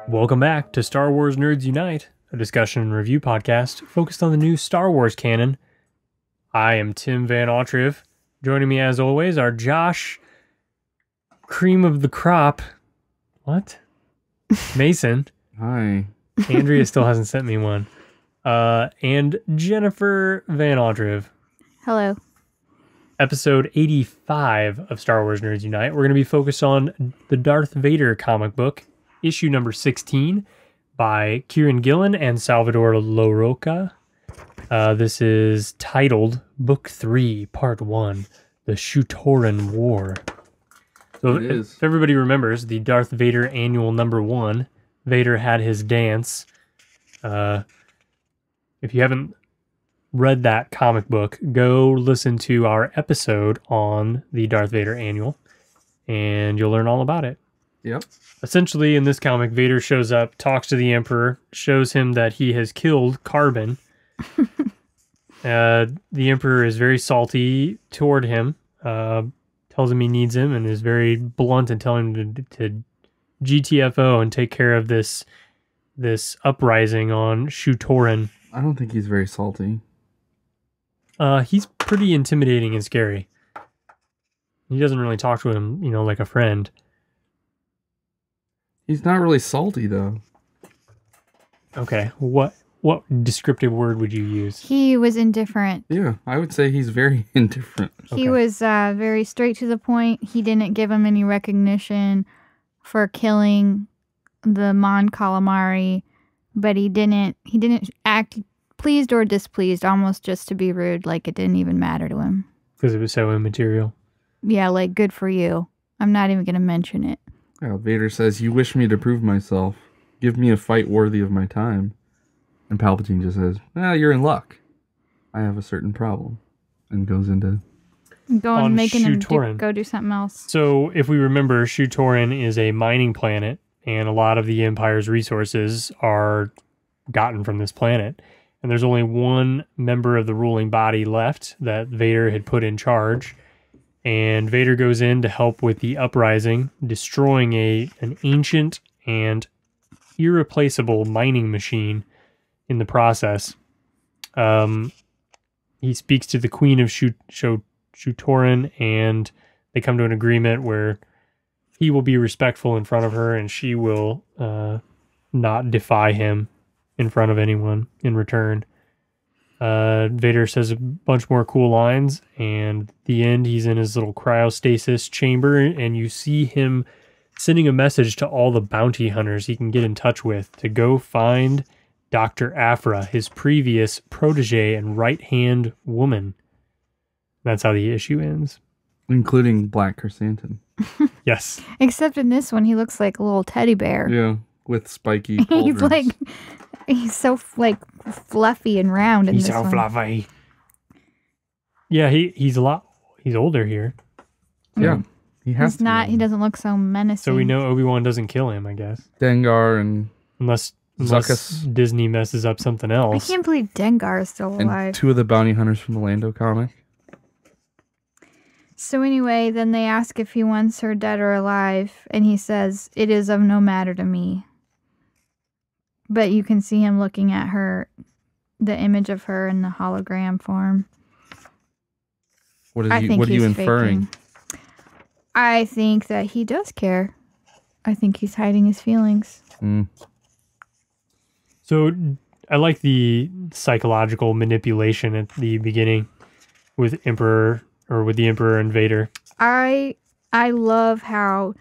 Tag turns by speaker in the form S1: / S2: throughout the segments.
S1: Welcome back to Star Wars Nerds Unite, a discussion and review podcast focused on the new Star Wars canon. I am timvanautreve. Joining me as always are Josh, cream of the crop. What? Mason.
S2: Hi.
S1: Andrea still hasn't sent me one. And Jennifer Van Autreve.
S3: Hello.
S1: Episode 85 of Star Wars Nerds Unite. We're going to be focused on the Darth Vader comic book, issue number 16 by Kieran Gillen and Salvador Larroca. This is titled Book 3, Part 1, The Shutoran War. So if everybody remembers, the Darth Vader annual number 1, Vader had his dance. If you haven't read that comic book, go listen to our episode on the Darth Vader annual, and you'll learn all about it.
S2: Yep.
S1: Essentially, in this comic, Vader shows up, talks to the Emperor, shows him that he has killed Carbon. The Emperor is very salty toward him, tells him he needs him, and is very blunt in telling him to GTFO and take care of this uprising on Shutoran.
S2: I don't think he's very salty.
S1: He's pretty intimidating and scary. He doesn't really talk to him, like a friend.
S2: He's not really salty, though.
S1: Okay, what descriptive word would you use?
S3: He was indifferent.
S2: Yeah, I would say he's very indifferent.
S3: He was very straight to the point. He didn't give him any recognition for killing the Mon Calamari, but he didn't act pleased or displeased, almost just to be rude, like it didn't even matter to him.
S1: Because it was so immaterial.
S3: Yeah, like, good for you. I'm not even going to mention it.
S2: Yeah, Vader says, "You wish me to prove myself. Give me a fight worthy of my time." And Palpatine just says, "You're in luck. I have a certain problem." And goes into...
S3: Making him go do something else.
S1: So, if we remember, Shutoran is a mining planet, and a lot of the Empire's resources are gotten from this planet. And there's only one member of the ruling body left that Vader had put in charge. And Vader goes in to help with the uprising, destroying an ancient and irreplaceable mining machine in the process. He speaks to the Queen of Shutoran, and they come to an agreement where he will be respectful in front of her, and she will not defy him in front of anyone in return. Vader says a bunch more cool lines, and at the end, he's in his little cryostasis chamber, and you see him sending a message to all the bounty hunters he can get in touch with to go find Dr. Aphra, his previous protege and right-hand woman. That's how the issue ends.
S2: Including Black Chrysanthemum.
S1: Yes.
S3: Except in this one, he looks like a little teddy bear.
S2: Yeah, with spiky pauldrons.
S3: He's so fluffy and round in this one. He's so
S1: fluffy. Yeah, he's older here.
S2: Yeah, he has
S3: to not. He doesn't look so menacing.
S1: So we know Obi-Wan doesn't kill him, I guess.
S2: Dengar and
S1: unless Disney messes up something else.
S3: I can't believe Dengar is still alive.
S2: And 2 of the bounty hunters from the Lando comic.
S3: So anyway, then they ask if he wants her dead or alive, and he says, "It is of no matter to me." But you can see him looking at her, the image of her in the hologram form.
S2: What are you inferring?
S3: Faking. I think that he does care. I think he's hiding his feelings.
S1: So I like the psychological manipulation at the beginning with the Emperor and Vader.
S3: I love how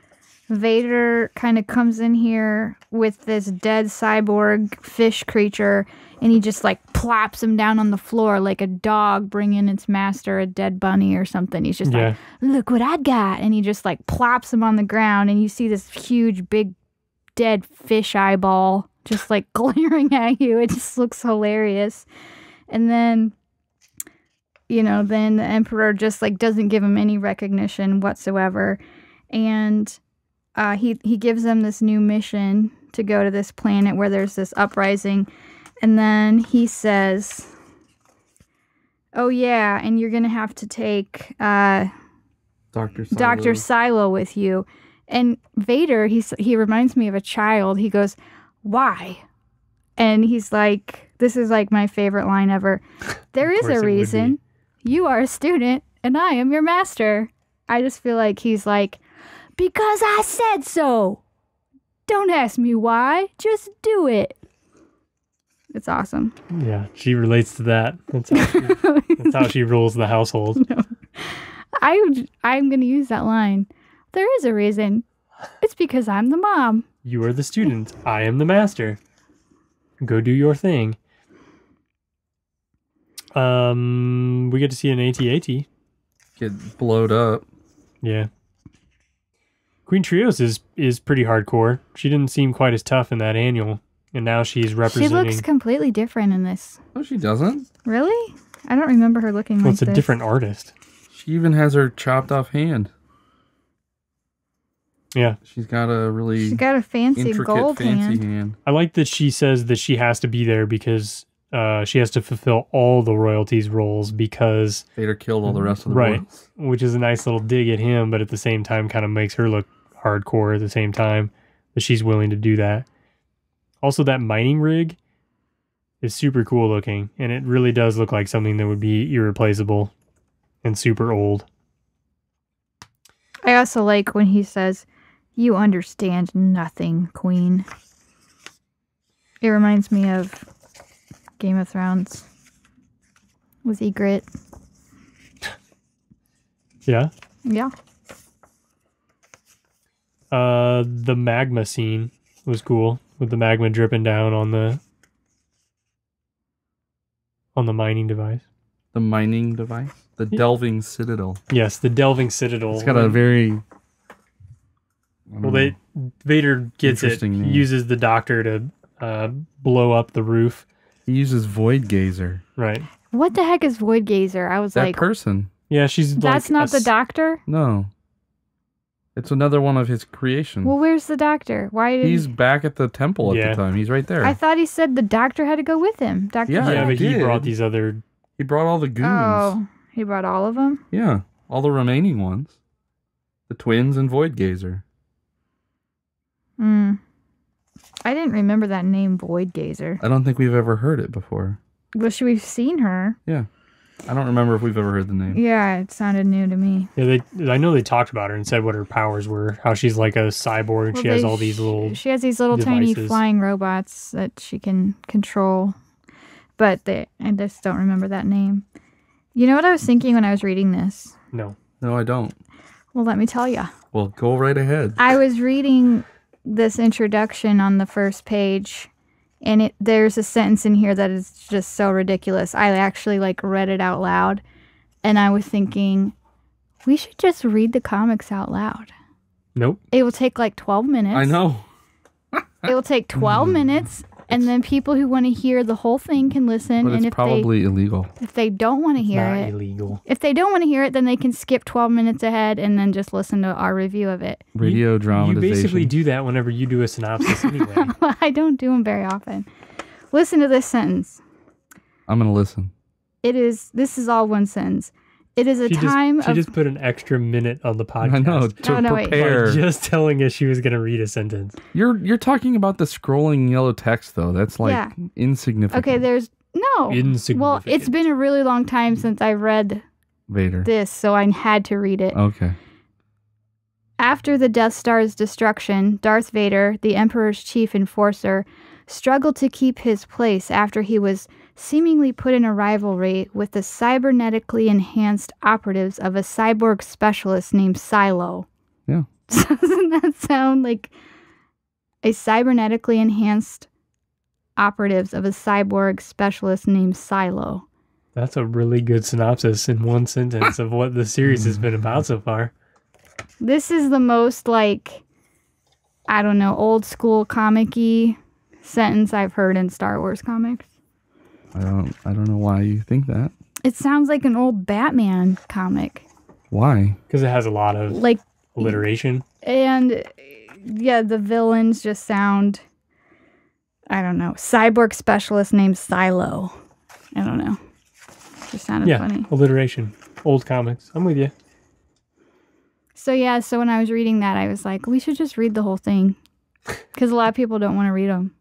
S3: Vader kind of comes in here with this dead cyborg fish creature, and he just like plops him down on the floor like a dog bringing its master a dead bunny or something. He's just like, "Look what I got," and he just like plops him on the ground, and you see this huge big dead fish eyeball just like glaring at you. It just looks hilarious. And then then the Emperor just like doesn't give him any recognition whatsoever, and he gives them this new mission to go to this planet where there's this uprising, and then he says, "Oh yeah, and you're gonna have to take
S2: Dr.
S3: Silo with you." And Vader, he reminds me of a child. He goes, "Why?" And he's like, this is like my favorite line ever. "There is a reason. You are a student and I am your master." I just feel like he's like, "Because I said so. Don't ask me why. Just do it." It's awesome.
S1: Yeah, she relates to that. That's how she rules the household.
S3: No. I'm going to use that line. "There is a reason. It's because I'm the mom."
S1: You are the student. I am the master. Go do your thing. We get to see an AT-AT.
S2: Get blowed up.
S1: Yeah. Queen Trios is pretty hardcore. She didn't seem quite as tough in that annual, and now she's representing.
S3: She looks completely different in this.
S2: No, she doesn't.
S3: Really? I don't remember her looking like
S1: it's a
S3: this.
S1: different artist.
S2: She even has her chopped off hand.
S1: Yeah.
S2: She's got a
S3: fancy
S2: intricate,
S3: gold
S2: fancy
S3: hand.
S2: hand.
S1: I like that she says that she has to be there because she has to fulfill all the royalties roles because
S2: Vader killed all the rest of the
S1: right,
S2: royals.
S1: which is a nice little dig at him, but at the same time kind of makes her look hardcore at the same time that she's willing to do that. Also, that mining rig is super cool looking, and it really does look like something that would be irreplaceable and super old.
S3: I also like when he says, "You understand nothing, Queen." It reminds me of Game of Thrones with Ygritte.
S1: Yeah.
S3: Yeah.
S1: The magma scene was cool with the magma dripping down on the mining device.
S2: The mining device? The delving citadel.
S1: Yes, the delving citadel.
S2: It's got a very...
S1: Vader gets it. He uses the doctor to blow up the roof.
S2: He uses Void Gazer.
S1: Right.
S3: What the heck is Void Gazer? I was
S2: that
S3: like...
S2: person.
S1: Yeah, she's
S3: That's not the doctor?
S2: No. It's another one of his creations.
S3: Well, where's the doctor? Why did
S2: He's back at the temple at the time. He's right there.
S3: I thought he said the doctor had to go with him.
S1: Yeah, but he brought these other...
S2: He brought all the goons.
S3: Oh, he brought all of them?
S2: Yeah, all the remaining ones. The twins and Void Gazer.
S3: I didn't remember that name, Void Gazer.
S2: I don't think we've ever heard it before.
S3: Well, we've seen her.
S2: Yeah. I don't remember if we've ever heard the name.
S3: Yeah, it sounded new to me.
S1: Yeah, I know they talked about her and said what her powers were. How she's like a cyborg.
S3: Well,
S1: she has all these little
S3: She has these little
S1: devices.
S3: tiny flying robots that she can control. But I just don't remember that name. You know what I was thinking when I was reading this?
S2: No, I don't.
S3: Well, let me tell you.
S2: Well, go right ahead.
S3: I was reading this introduction on the first page, and there's a sentence in here that is just so ridiculous. I actually read it out loud, and I was thinking, we should just read the comics out loud.
S1: Nope.
S3: It will take 12 minutes.
S2: I know.
S3: It will take 12 minutes, and then people who want to hear the whole thing can listen.
S2: But it's
S3: and
S2: probably illegal.
S3: If they don't want to hear
S1: Not
S3: it,
S1: illegal.
S3: if they don't want to hear it, then they can skip 12 minutes ahead and then just listen to our review of it.
S2: Radio dramatization.
S1: You basically do that whenever you do a synopsis anyway.
S3: I don't do them very often. Listen to this sentence.
S2: I'm going to listen.
S3: This is all one sentence. It is a time
S1: She just put an extra minute on the podcast.
S2: I know, to prepare.
S1: By just telling us she was going to read a sentence.
S2: You're talking about the scrolling yellow text, though. That's insignificant.
S3: Okay, there's... No.
S1: Insignificant.
S3: Well, it's been a really long time since I read
S2: Vader.
S3: this, so I had to read it.
S2: Okay.
S3: After the Death Star's destruction, Darth Vader, the Emperor's chief enforcer, struggled to keep his place after he was seemingly put in a rivalry with the cybernetically enhanced operatives of a cyborg specialist named Silo.
S2: Yeah.
S3: Doesn't that sound like a cybernetically enhanced operatives of a cyborg specialist named Silo?
S1: That's a really good synopsis in one sentence of what the series has been about so far.
S3: This is the most old school comic-y sentence I've heard in Star Wars comics.
S2: I don't know why you think that.
S3: It sounds like an old Batman comic.
S2: Why?
S1: Because it has a lot of alliteration.
S3: And yeah, the villains just sound, I don't know, cyborg specialist named Silo. I don't know. Just sounded funny.
S1: Alliteration. Old comics. I'm with you.
S3: So when I was reading that, I was like, we should just read the whole thing. Because a lot of people don't want to read them.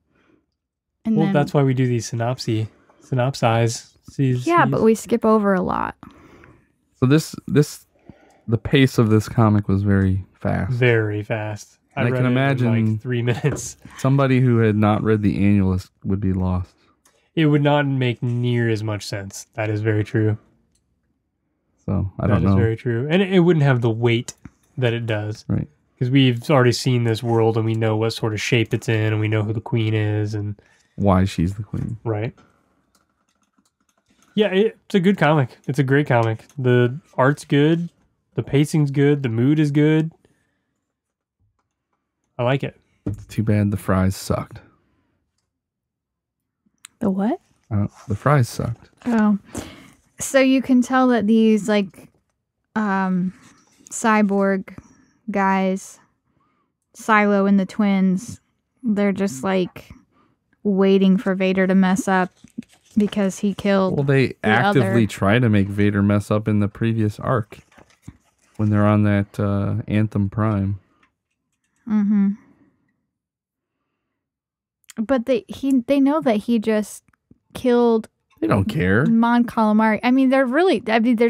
S3: And
S1: well, that's why we do these synopsize.
S3: But we skip over a lot.
S2: So the pace of this comic was very fast.
S1: Very fast.
S2: I can imagine
S1: in like 3 minutes.
S2: Somebody who had not read the Annualist would be lost.
S1: It would not make near as much sense. That is very true.
S2: So I don't know.
S1: That is very true. And it wouldn't have the weight that it does.
S2: Right.
S1: Because we've already seen this world and we know what sort of shape it's in and we know who the queen is and
S2: why she's the queen.
S1: Right. Yeah, it's a good comic. It's a great comic. The art's good. The pacing's good. The mood is good. I like it.
S2: It's too bad the fries sucked.
S3: The what?
S2: The fries sucked.
S3: Oh. So you can tell that these, like, cyborg guys, Silo and the twins, they're just, like, waiting for Vader to mess up because he killed
S2: they actively try to make Vader mess up in the previous arc when they're on that Anthem Prime.
S3: Mm-hmm. But they know that he just killed.
S2: They don't care.
S3: Mon Calamari. I mean, they're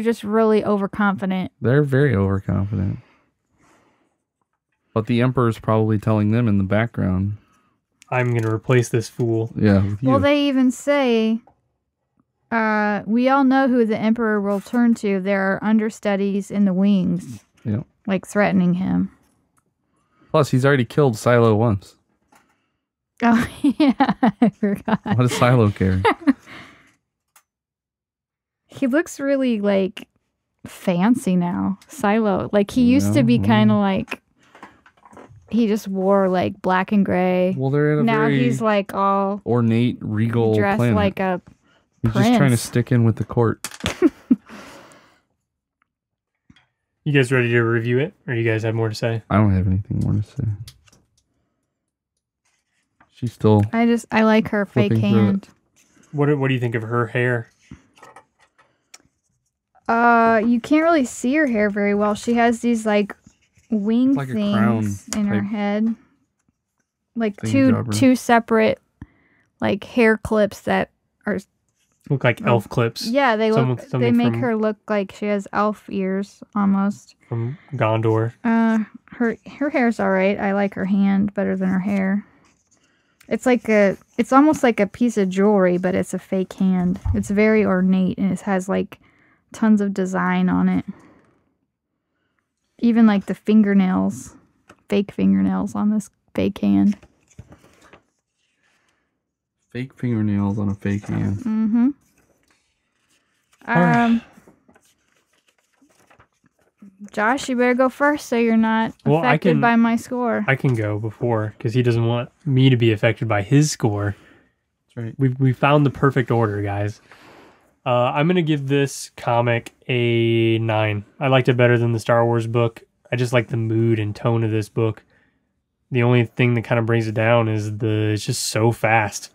S3: just really overconfident.
S2: They're very overconfident. But the Emperor's probably telling them in the background,
S1: I'm going to replace this fool.
S2: Yeah, with you.
S3: Well, they even say, we all know who the Emperor will turn to. There are understudies in the wings.
S2: Yeah.
S3: Like threatening him.
S2: Plus, he's already killed Silo once.
S3: Oh, yeah, I forgot.
S2: What does Silo care?
S3: He looks really, like, fancy now. Silo. Like, he used to be kind of like, he just wore, like, black and gray.
S2: Well, they're in a
S3: now
S2: very
S3: he's, like, all
S2: ornate, regal
S3: dressed
S2: planet.
S3: like a
S2: He's
S3: prince.
S2: just trying to stick in with the court.
S1: You guys ready to review it? Or you guys have more to say?
S2: I don't have anything more to say. She's still...
S3: I like her fake hand.
S1: What do you think of her hair?
S3: You can't really see her hair very well. She has these, like, wing
S2: like
S3: things in her
S2: type
S3: head. Like,
S2: jobber.
S3: two separate, like, hair clips that are...
S1: Look like elf clips.
S3: Yeah, they
S1: Something
S3: make
S1: from-
S3: her look like she has elf ears, almost.
S1: From Gondor.
S3: Her hair's alright. I like her hand better than her hair. It's almost like a piece of jewelry, but it's a fake hand. It's very ornate, and it has, like, tons of design on it. Even, like, the fingernails. Fake fingernails on this fake hand.
S2: Fake fingernails on a fake hand.
S3: Mm-hmm. Josh, you better go first so you're not affected by my score.
S1: I can go before, because he doesn't want me to be affected by his score.
S2: That's right.
S1: We found the perfect order, guys. I'm going to give this comic a 9. I liked it better than the Star Wars book. I just like the mood and tone of this book. The only thing that kind of brings it down is it's just so fast.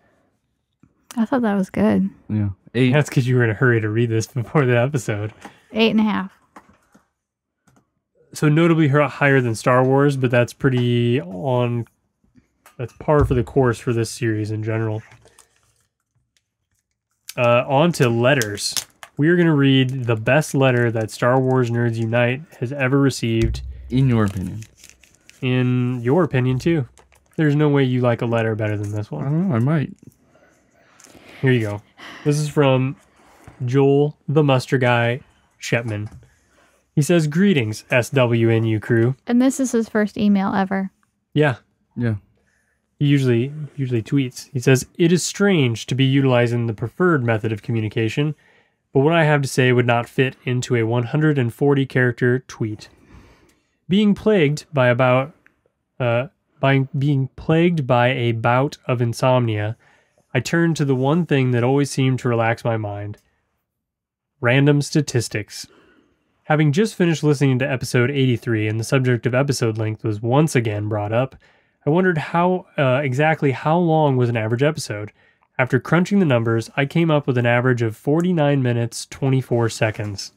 S3: I thought that was good.
S2: Yeah. 8.
S1: That's because you were in a hurry to read this before the episode.
S3: 8.5.
S1: So notably higher than Star Wars, but that's par for the course for this series in general. On to letters. We are going to read the best letter that Star Wars Nerds Unite has ever received.
S2: In your opinion.
S1: In your opinion, too. There's no way you like a letter better than this
S2: I
S1: one.
S2: don't know. I might.
S1: Here you go. This is from Joel, the Muster Guy, Shepman. He says, "Greetings, SWNU crew."
S3: And this is his first email ever.
S1: Yeah.
S2: Yeah.
S1: He usually tweets. He says, "It is strange to be utilizing the preferred method of communication, but what I have to say would not fit into a 140-character tweet. Being plagued by a bout of insomnia, I turned to the one thing that always seemed to relax my mind: random statistics. Having just finished listening to episode 83 and the subject of episode length was once again brought up, I wondered exactly how long was an average episode. After crunching the numbers, I came up with an average of 49 minutes, 24 seconds.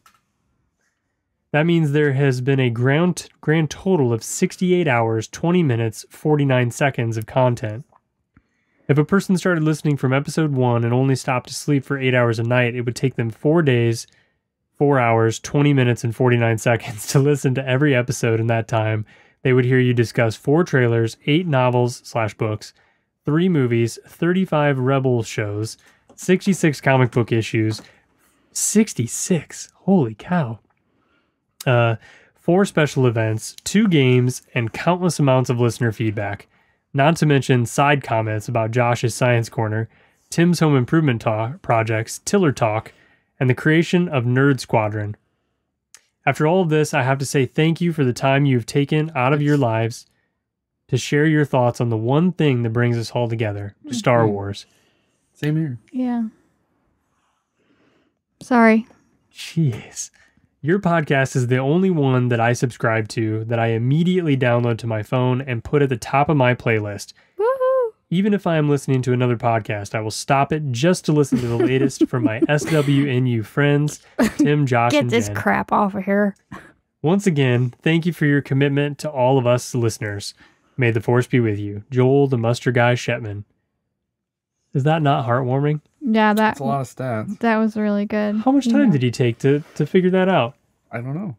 S1: That means there has been a grand total of 68 hours, 20 minutes, 49 seconds of content. If a person started listening from episode 1 and only stopped to sleep for 8 hours a night, it would take them 4 days, 4 hours, 20 minutes, and 49 seconds to listen to every episode. In that time, they would hear you discuss 4 trailers, 8 novels/books, 3 movies, 35 Rebel shows, 66 comic book issues, 66, holy cow, 4 special events, 2 games, and countless amounts of listener feedback. Not to mention side comments about Josh's Science Corner, Tim's Home Improvement projects, Tiller Talk, and the creation of Nerd Squadron. After all of this, I have to say thank you for the time you've taken out of your lives to share your thoughts on the one thing that brings us all together, Star Wars.
S2: Same here.
S3: Yeah. Sorry.
S1: Jeez. Your podcast is the only one that I subscribe to that I immediately download to my phone and put at the top of my playlist.
S3: Woohoo!
S1: Even if I am listening to another podcast, I will stop it just to listen to the latest from my SWNU friends, Tim, Josh,
S3: Get
S1: and
S3: this
S1: Jen.
S3: crap off of here.
S1: Once again, thank you for your commitment to all of us listeners. May the force be with you. Joel, the Muster Guy Shetman. Is that not heartwarming?
S3: Yeah,
S2: That's a lot of stats.
S3: that was really good.
S1: How much time did he take to figure that out?
S2: I don't know.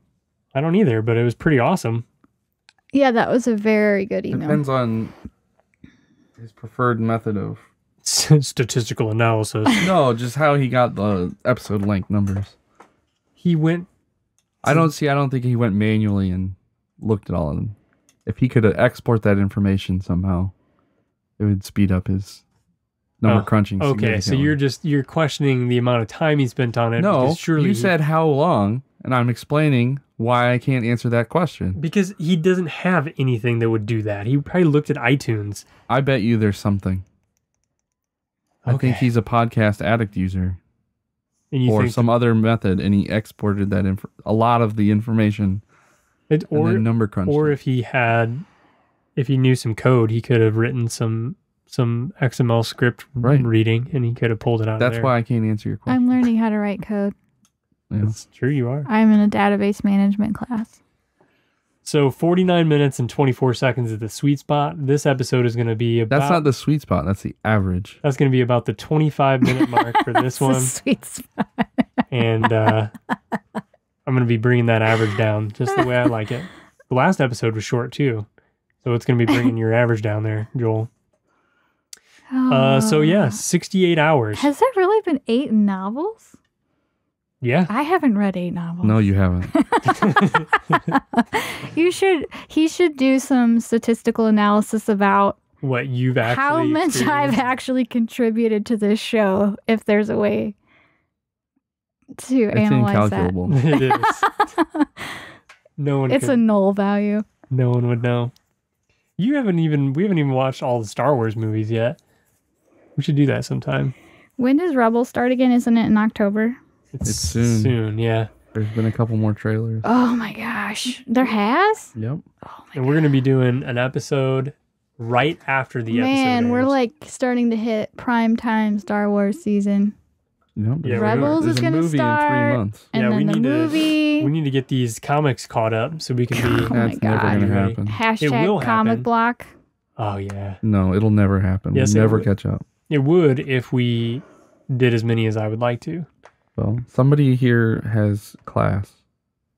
S1: I don't either, but it was pretty awesome.
S3: Yeah, that was a very good email.
S2: Depends on his preferred method of...
S1: Statistical analysis.
S2: No, just how he got the episode length numbers.
S1: He went...
S2: I don't think he went manually and looked at all of them. If he could export that information somehow, it would speed up his number crunching.
S1: Okay, so you're questioning the amount of time he spent on it.
S2: No,
S1: surely
S2: you said how long, and I'm explaining why I can't answer that question.
S1: Because he doesn't have anything that would do that. He probably looked at iTunes.
S2: I bet you there's something. I think he's a podcast addict user.
S1: And you
S2: or
S1: think
S2: some other method, and he exported that a lot of the information and then number crunched.
S1: Or if he knew some code, he could have written some XML script reading, and he could have pulled it out.
S2: That's why I can't answer your question.
S3: I'm learning how to write code.
S2: Yeah.
S1: That's true, you are.
S3: I'm in a database management class.
S1: So 49 minutes and 24 seconds is the sweet spot. This episode is going to be about...
S2: That's not the sweet spot. That's the average.
S1: That's going to be about the 25-minute mark for this one.
S3: Sweet spot.
S1: And I'm going to be bringing that average down just the way I like it. The last episode was short, too. So it's going to be bringing your average down there, Joel. So, yeah, 68 hours.
S3: Has there really been 8 novels?
S1: Yeah.
S3: I haven't read 8 novels.
S2: No, you haven't.
S3: He should do some statistical analysis about
S1: what you've actually
S3: how much
S1: experienced.
S3: I've actually contributed to this show, if there's a way to analyze
S2: incalculable.
S3: that.
S1: It is. No one.
S3: It's a null value.
S1: No one would know. We haven't even watched all the Star Wars movies yet. We should do that sometime.
S3: When does Rebels start again? Isn't it in October?
S2: It's soon.
S1: Soon, yeah.
S2: There's been a couple more trailers.
S3: Oh my gosh. There has?
S2: Yep.
S1: And we're going to be doing an episode right after the episode
S3: Man, we're
S1: airs.
S3: like starting to hit prime time Star Wars season.
S2: Yep.
S1: Yeah,
S3: Rebels
S2: There's
S3: is
S2: a
S3: going to
S2: movie
S3: start.
S2: in 3 months.
S3: And then the movie.
S1: We need to get these comics caught up so we can be...
S3: Oh my
S2: That's never
S3: God.
S2: going to happen.
S3: Hashtag
S1: will
S3: comic
S1: happen.
S3: block.
S1: Oh, yeah.
S2: No, it'll never happen.
S1: Yes,
S2: We'll
S1: it
S2: never
S1: would.
S2: catch up.
S1: It would if we did as many as I would like to.
S2: Well, somebody here has class,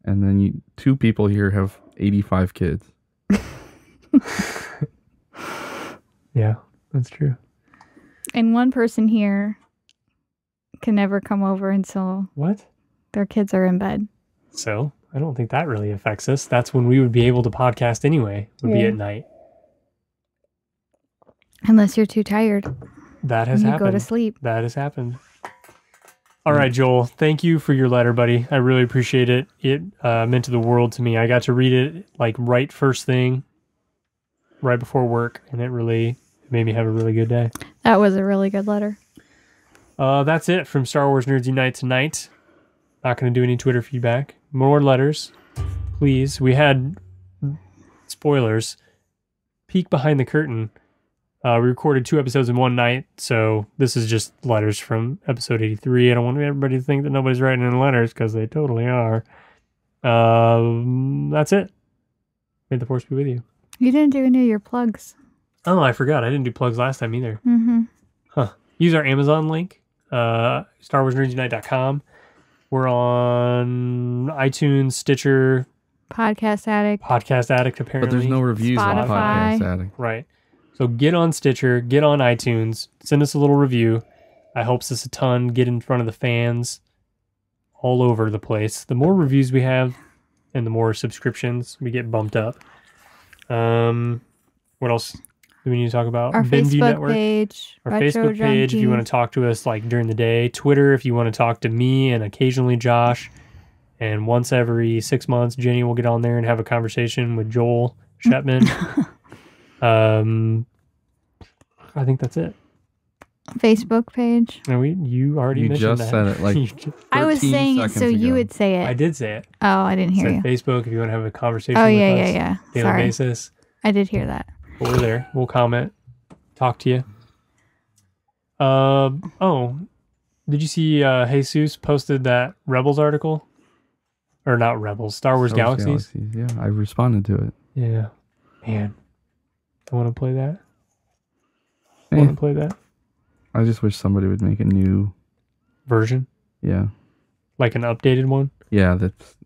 S2: and then 2 people here have 85 kids.
S1: Yeah, that's true.
S3: And one person here can never come over until
S1: What?
S3: their kids are in bed.
S1: So, I don't think that really affects us. That's when we would be able to podcast anyway, would be
S3: Yeah.
S1: at night.
S3: Unless you're too tired.
S1: That has
S3: and you
S1: happened.
S3: go to sleep.
S1: That has happened. All right, Joel, thank you for your letter, buddy. I really appreciate it. It meant the world to me. I got to read it like right first thing, right before work, and it really made me have a really good day.
S3: That was a really good letter.
S1: That's it from Star Wars Nerds Unite tonight. Not going to do any Twitter feedback. More letters, please. We had spoilers. Peek behind the curtain. We recorded 2 episodes in one night, so this is just letters from episode 83. I don't want everybody to think that nobody's writing in letters, because they totally are. That's it. May the force be with you.
S3: You didn't do any of your plugs.
S1: Oh, I forgot. I didn't do plugs last time either.
S3: Mm-hmm.
S1: Huh. Use our Amazon link, starwarsnerdsunite.com. We're on iTunes, Stitcher,
S3: Podcast Addict.
S1: apparently.
S2: But there's no reviews on
S3: Spotify.
S2: Podcast Addict.
S1: Right. So get on Stitcher, get on iTunes, send us a little review. That helps us a ton. Get in front of the fans all over the place. The more reviews we have and the more subscriptions, we get bumped up. What else do we need to talk about?
S3: Our
S1: BenView
S3: Facebook
S1: Network.
S3: page.
S1: Our
S3: Retro
S1: Facebook page if you want to talk to us like during the day. Twitter if you want to talk to me and occasionally Josh. And once every 6 months, Jenny will get on there and have a conversation with Joel Shetman. I think that's it.
S3: Facebook page.
S1: No, you already
S2: You
S1: mentioned
S2: just
S1: that.
S2: said it like
S3: I was
S2: 13
S3: saying it so
S2: seconds
S3: you
S2: ago.
S3: would say it.
S1: I did say it.
S3: Oh, I didn't hear
S1: Said
S3: you.
S1: Facebook if you want to have a conversation
S3: Oh,
S1: with
S3: yeah,
S1: us.
S3: yeah.
S1: Daily
S3: Sorry.
S1: basis.
S3: I did hear that.
S1: But we're there. We'll comment. Talk to you. Did you see Jesus posted that Rebels article? Or not Rebels, Star Wars Galaxies?
S2: Yeah, I responded to it.
S1: Yeah. Man. I want to play that. I
S2: Eh,
S1: want to play that
S2: I just wish somebody would make a new,
S1: version.
S2: yeah.
S1: Like an updated one.
S2: Yeah, that's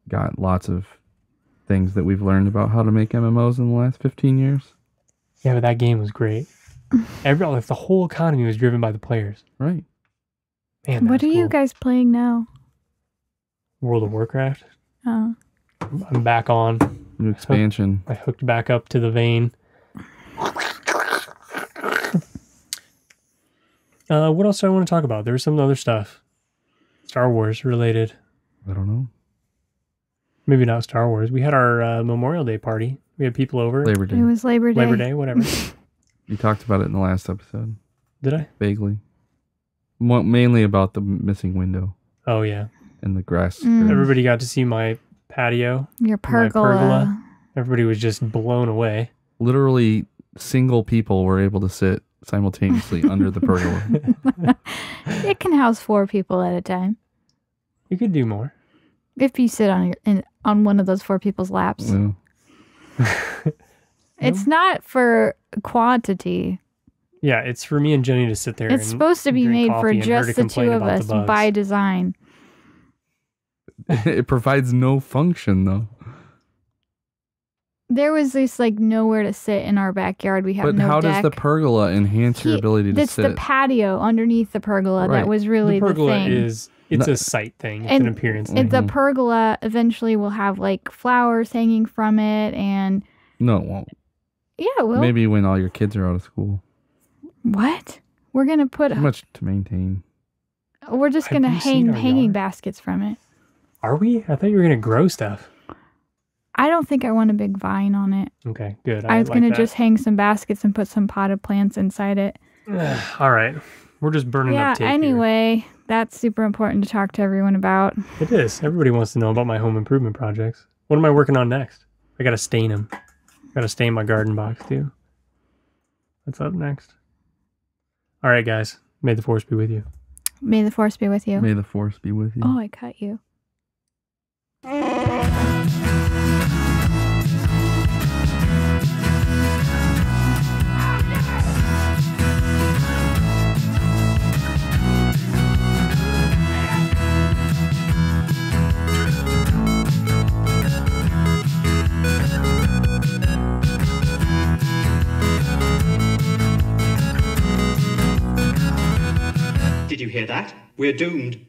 S2: got lots of things that we've learned about how to make MMOs in the last 15 years.
S1: Yeah, but that game was great. Like, the whole economy was driven by the players.
S2: Right.
S1: Man,
S3: What
S1: that's
S3: are you
S1: cool.
S3: guys playing now?
S1: World of Warcraft.
S3: Oh.
S1: I'm back on.
S2: New expansion.
S1: I hooked back up to the vein. What else do I want to talk about? There was some other stuff. Star Wars related.
S2: I don't know.
S1: Maybe not Star Wars. We had our Memorial Day party. We had people over.
S2: Labor Day.
S3: It was Labor Day.
S1: Labor Day, whatever.
S2: You talked about it in the last episode.
S1: Did I?
S2: Vaguely. Mainly about the missing window
S1: Oh, yeah.
S2: and the grass.
S3: Mm.
S2: skirt.
S1: Everybody got to see my patio.
S3: Your
S1: My
S3: pergola.
S1: Everybody was just blown away.
S2: Literally, single people were able to sit simultaneously under the pergola.
S3: It can house 4 people at a time.
S1: You could do more.
S3: If you sit on one of those 4 people's laps.
S2: Well,
S3: It's not for quantity.
S1: Yeah, it's for me and Jenny to sit there.
S3: It's
S1: and
S3: supposed to be
S1: drink
S3: made for
S1: coffee and her to
S3: just the
S1: complain
S3: 2 of
S1: about
S3: us
S1: the bugs.
S3: by design.
S2: it provides no function, though.
S3: There was just like nowhere to sit in our backyard. We have
S2: But
S3: no
S2: how
S3: deck.
S2: does the pergola enhance your ability to
S3: It's
S2: sit?
S3: the patio underneath the pergola
S2: Right.
S3: that was really
S1: The pergola
S3: thing.
S1: it's
S2: No-
S1: a sight thing. It's
S3: And
S1: an appearance
S3: And
S1: thing.
S3: the pergola eventually will have like flowers hanging from it, and
S2: No, it won't.
S3: yeah, well,
S2: Maybe when all your kids are out of school.
S3: what? We're gonna put.
S2: Too much to maintain.
S3: We're just
S1: Have
S3: gonna
S1: you seen
S3: hang
S1: our
S3: hanging
S1: yard?
S3: baskets from it.
S1: Are we? I thought you were going to grow stuff.
S3: I don't think I want a big vine on it.
S1: Okay, good.
S3: I was
S1: like
S3: gonna
S1: that.
S3: just hang some baskets and put some potted plants inside it.
S1: All right. We're just burning
S3: Yeah.
S1: up tape here.
S3: Anyway, that's super important to talk to everyone about.
S1: It is. Everybody wants to know about my home improvement projects. What am I working on next? I got to stain them. Got to stain my garden box too. What's up next? All right, guys. May the force be with you.
S3: May the force be with you.
S2: May the force be with you.
S3: Oh, I cut you.
S4: Did you hear that? We're doomed.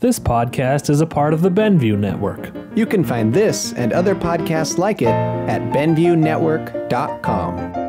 S5: This podcast is a part of the BenView Network.
S6: You can find this and other podcasts like it at benviewnetwork.com.